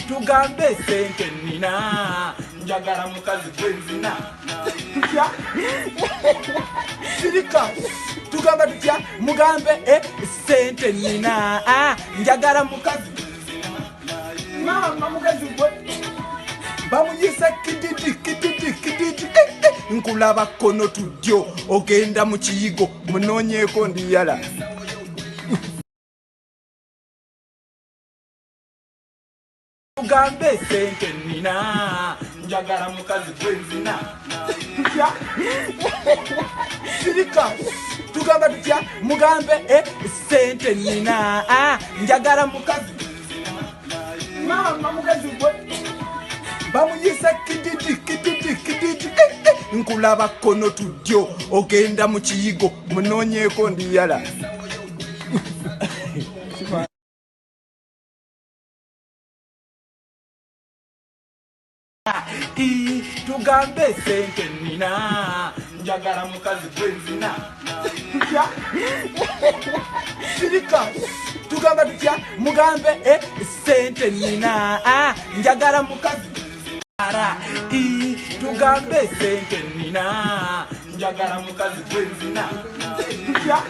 tugambe sente nina njagala mukazi gwenzina tutya sirika tugamba tutya mugambe sente nina njagala mukazi mama mukazi gwe bamuyisa kididi nkulaba kono tudyo ogenda mu kiyigo munonyeko ndiyala tugambe sente nina njagala mukazi gwenzina tutya sirika tugamba tutya mugambe sente nina njagala mukazi mama mukazi gwe bamuyisa kididi nkulaba kono tudyo ogenda mu kiyigo munonyeko ndiyala tugambe sente nina njagala mukazi gwenzina tutya sirika tugamba tutya mugambe sente nina njagala mukazi tugambe sente nina njagala mukazi gwenzina tutya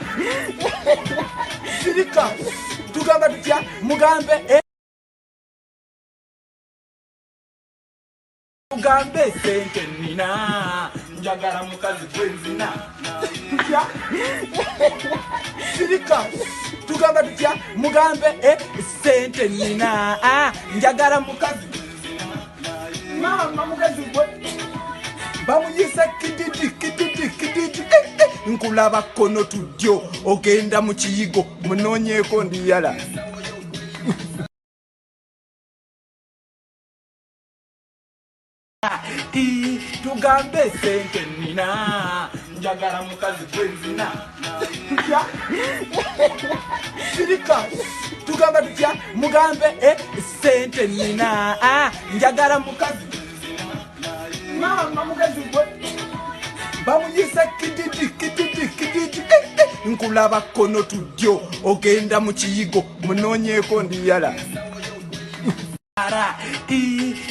sirika tugamba tutya mugambe tugambe sente nina njagala mukazi gwenzina tutya sirika tugamba tutya mugambe sente nina njagala mukazi mama mukazi gwe bamuyisa kididi nkulaba kono tudyo ogenda mu kiyigo munonyeko ndiyala tugambe sente nina njagala mukazi gwenzina tutya sirika tugamba tutya mugambe sente nina njagala mukazi mama mukazi gwe bamuyisa kididi nkulaba kono tudyo ogenda mu kiyigo munonyeko ndiyala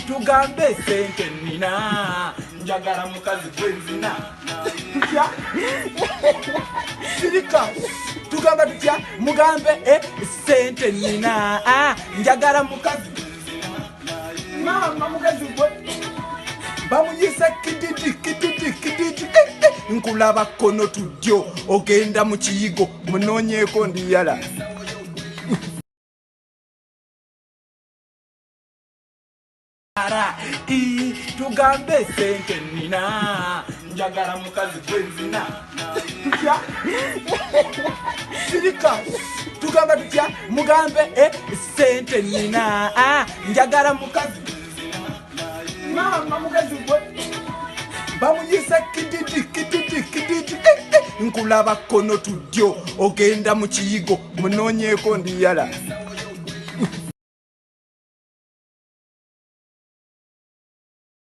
tugambe sente nina njagala mukazi gwenzina tutya sirika tugamba tutya mugambe sente nina njagala mukazi mama mukazi gwe bamuyisa kididi nkulaba kono tudyo ogenda mu kiyigo munonyeko ndiyala tugambe sente nina njagala mukazi gwenzina tutya sirika tugamba tutya mugambe sente nina njagala mukazi mama mukazi gwe bamuyisa kididi nkulaba kono tudyo ogenda mu kiyigo munonyeko ndiyala